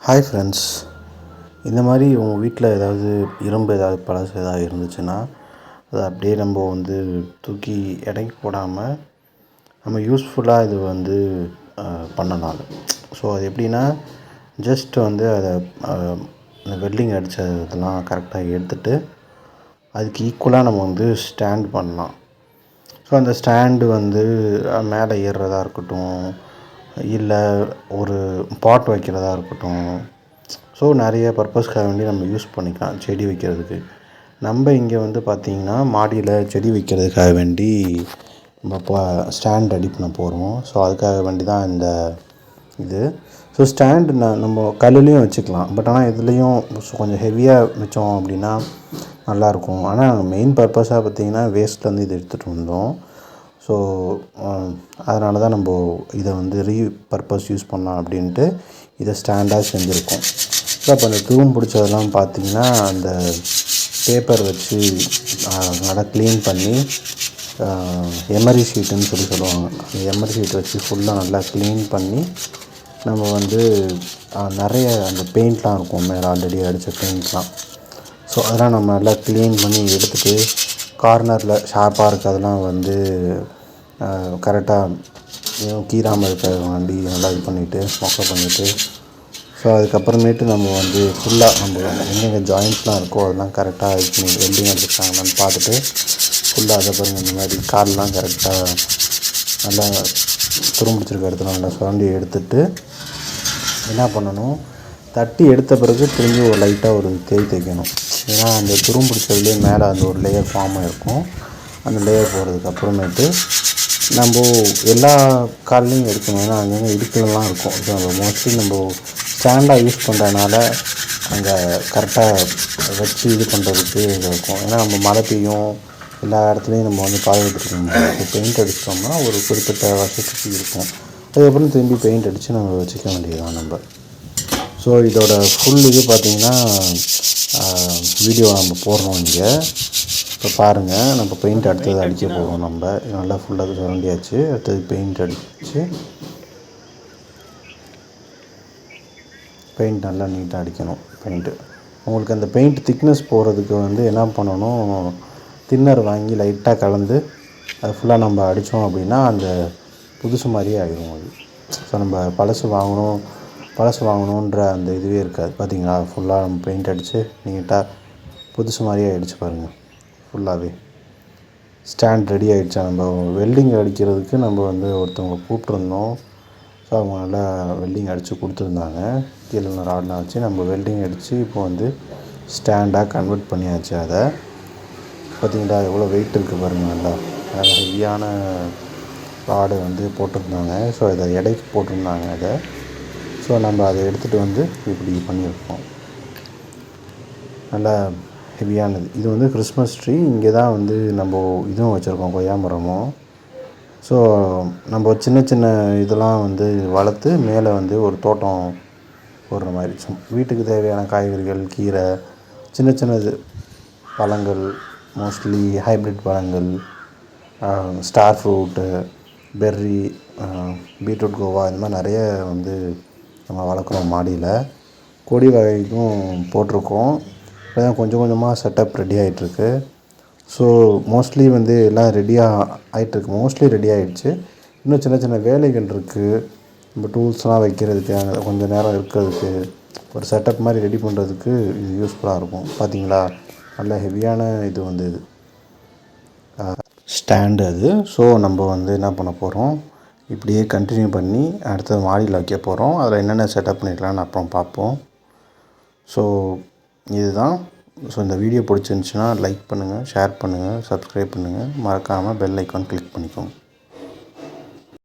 Hi friends. இந்த மாதிரி உங்கள் வீட்டில் ஏதாவது இரும்பு பழசு ஏதாவது இருந்துச்சுன்னா அதை அப்படியே நம்ம தூக்கி எடைக்கு போடாமல் நம்ம யூஸ்ஃபுல்லாக இது பண்ணலாம் அது. ஸோ அது எப்படின்னா, ஜஸ்ட் அதை இந்த வெல்டிங் அடித்த இதெல்லாம் கரெக்டாக எடுத்துகிட்டு அதுக்கு ஈக்குவலாக நம்ம ஸ்டாண்ட் பண்ணலாம். ஸோ அந்த ஸ்டாண்டு மேலே ஏறுறதா இருக்கட்டும், இல்லை ஒரு பாட் வைக்கிறதா இருக்கட்டும். ஸோ நிறைய பர்பஸ்க்காக வேண்டி நம்ம யூஸ் பண்ணிக்கலாம். செடி வைக்கிறதுக்கு நம்ம இங்கே பார்த்திங்கன்னா மாடியில் செடி வைக்கிறதுக்காக வேண்டி நம்ம இப்போ ஸ்டாண்ட் ரெடி பண்ண போகிறோம். ஸோ அதுக்காக வேண்டி தான் இந்த இது. ஸோ ஸ்டாண்டு நம்ம கல்லுலேயும் வச்சுக்கலாம். பட் ஆனால் இதுலேயும் கொஞ்சம் ஹெவியாக வச்சோம் அப்படின்னா நல்லாயிருக்கும். ஆனால் மெயின் பர்பஸாக பார்த்திங்கன்னா வேஸ்ட்லேருந்து இது எடுத்துகிட்டு வந்தோம். ஸோ அதனால தான் நம்ம இதை ரீபர்பஸ் யூஸ் பண்ணலாம் அப்படின்ட்டு இதை ஸ்டாண்டாக செஞ்சுருக்கோம். ஸோ அப்போ அந்த தூண் பிடிச்சதெல்லாம் பார்த்திங்கன்னா அந்த பேப்பர் வச்சு நல்லா க்ளீன் பண்ணி எமரி ஷீட்டுன்னு சொல்லுவாங்க. அந்த எமரி ஷீட் வச்சு ஃபுல்லாக நல்லா க்ளீன் பண்ணி நம்ம நிறைய அந்த பெயிண்ட்லாம் இருக்கும் மேலே ஆல்ரெடி அடித்த பெயிண்ட்லாம். ஸோ அதெல்லாம் நம்ம நல்லா க்ளீன் பண்ணி எடுத்துகிட்டு கார்னரில் ஷார்ப்பாக இருக்கிறதெல்லாம் கரெக்டாக கீறாமல் இருக்க வண்டி நல்லா இது பண்ணிவிட்டு மொக்கை பண்ணிவிட்டு, ஸோ அதுக்கப்புறமேட்டு நம்ம ஃபுல்லாக நம்ம எங்கெங்கே ஜாயிண்ட்ஸ்லாம் இருக்கோ அதெல்லாம் கரெக்டாக இது பண்ணி வெல்டிங் அடிச்சிருக்காங்களான்னு பார்த்துட்டு ஃபுல்லாக அதை பாருங்கள். இந்த மாதிரி கால்லாம் கரெக்டாக நல்லா துரும்பிடிச்சிருக்க இடத்துல நல்லா சுரண்டி எடுத்துகிட்டு என்ன பண்ணணும், தட்டி எடுத்த பிறகு திரும்பி ஒரு லைட்டாக ஒரு தேய்க்கணும். ஏன்னா அந்த துரும்பிடிச்சதுலேயே மேலே அந்த ஒரு லேயர் ஃபார்ம் ஆகிருக்கும். அந்த லேயர் போகிறதுக்கு அப்புறமேட்டு நம்ம எல்லா கால்லையும் எடுக்கணும். ஏன்னா அங்கங்கே இடுக்கெல்லாம் இருக்கும். ஸோ நம்ம மோஸ்ட்லி நம்ம ஸ்டாண்டாக யூஸ் பண்ணுறதுனால அங்கே கரெக்டாக வச்சு இது பண்ணுறதுக்கு இது இருக்கும். ஏன்னா நம்ம மழை பெய்யும், எல்லா இடத்துலையும் நம்ம பாதுகாத்துருக்கோம். இப்போ பெயிண்ட் அடிச்சிட்டோம்னா ஒரு குறிப்பிட்ட வருஷத்துக்கு இருக்கும். அதுக்கப்புறம் திரும்பி பெயிண்ட் அடித்து நம்ம வச்சுக்க வேண்டியதுதான் நம்ம. ஸோ இதோட ஃபுல் இது பார்த்திங்கன்னா வீடியோ நம்ம போடுறோம் இங்கே. இப்போ பாருங்கள், நம்ம பெயிண்ட் அடுத்தது அடிக்க போகிறோம். நம்ம நல்லா ஃபுல்லாக சுரண்டியாச்சு. அடுத்தது பெயிண்ட் அடித்து பெயிண்ட் நல்லா நீட்டாக அடிக்கணும். உங்களுக்கு அந்த பெயிண்ட் திக்னஸ் போகிறதுக்கு என்ன பண்ணணும், தின்னர் வாங்கி லைட்டாக கலந்து அது ஃபுல்லாக நம்ம அடித்தோம் அப்படின்னா அந்த புதுசு மாதிரியே ஆகிடும் அது. ஸோ நம்ம பழசு வாங்கணுன்ற அந்த இதுவே இருக்காது. பார்த்திங்களா, ஃபுல்லாக நம்ம பெயிண்ட் அடித்து நீட்டாக புதுசு மாதிரியே ஆகிடுச்சு பாருங்கள். ஃபுல்லாகவே ஸ்டாண்ட் ரெடி ஆகிடுச்சா. நம்ம வெல்டிங் அடிக்கிறதுக்கு நம்ம ஒருத்தவங்க கூப்பிட்ருந்தோம். ஸோ அவங்க நல்லா வெல்டிங் அடித்து கொடுத்துருந்தாங்க. கீழே ராட்லாம் வச்சு நம்ம வெல்டிங் அடித்து இப்போ ஸ்டாண்டாக கன்வெர்ட் பண்ணியாச்சு. அதை பார்த்திங்களா எவ்வளோ வெயிட் இருக்குது பாருங்கள். நல்லா ஹெவியான ராடு போட்டிருந்தாங்க. ஸோ இதை எடைக்கு போட்டிருந்தாங்க அதை. ஸோ நம்ம அதை எடுத்துகிட்டு இப்படி பண்ணியிருக்கோம். நல்லா ஹெவியானது. இது கிறிஸ்மஸ் ட்ரீ. இங்கே தான் நம்ம இதுவும் வச்சுருக்கோம், கொய்யா மரமும். ஸோ நம்ம சின்ன சின்ன இதெல்லாம் வளர்த்து மேலே ஒரு தோட்டம் போடுற மாதிரி வீட்டுக்கு தேவையான காய்கறிகள், கீரை, சின்ன சின்னது பழங்கள், மோஸ்ட்லி ஹைப்ரிட் பழங்கள், star fruit, berry, beetroot, guava, இந்த மாதிரி நிறைய நம்ம வளர்க்குறோம் மாடியில். கொடி வகைக்கும் போட்டிருக்கோம். இப்போ தான் கொஞ்சம் கொஞ்சமாக செட்டப் ரெடி ஆகிட்டுருக்கு. ஸோ மோஸ்ட்லி எல்லாம் மோஸ்ட்லி ரெடி ஆகிடுச்சு. இன்னும் சின்ன சின்ன வேலைகள் இருக்குது. நம்ம டூல்ஸ்லாம் வைக்கிறதுக்கு, அங்கே கொஞ்சம் நேரம் இருக்கிறதுக்கு, ஒரு செட்டப் மாதிரி ரெடி பண்ணுறதுக்கு இது யூஸ்ஃபுல்லாக இருக்கும். பார்த்திங்களா, நல்ல ஹெவியான இது இது ஸ்டாண்டு அது. ஸோ நம்ம என்ன பண்ண போகிறோம், இப்படியே கண்டினியூ பண்ணி அடுத்தது மாடியில் வைக்க போகிறோம். அதில் என்னென்ன செட்டப் பண்ணிக்கலாம்னு அப்புறம் பார்ப்போம். ஸோ இதுதான். ஸோ இந்த வீடியோ பிடிச்சிருந்துச்சின்னா லைக் பண்ணுங்கள், ஷேர் பண்ணுங்கள், சப்ஸ்கிரைப் பண்ணுங்கள். மறக்காமல் பெல் ஐக்கான் கிளிக் பண்ணிக்கோங்க.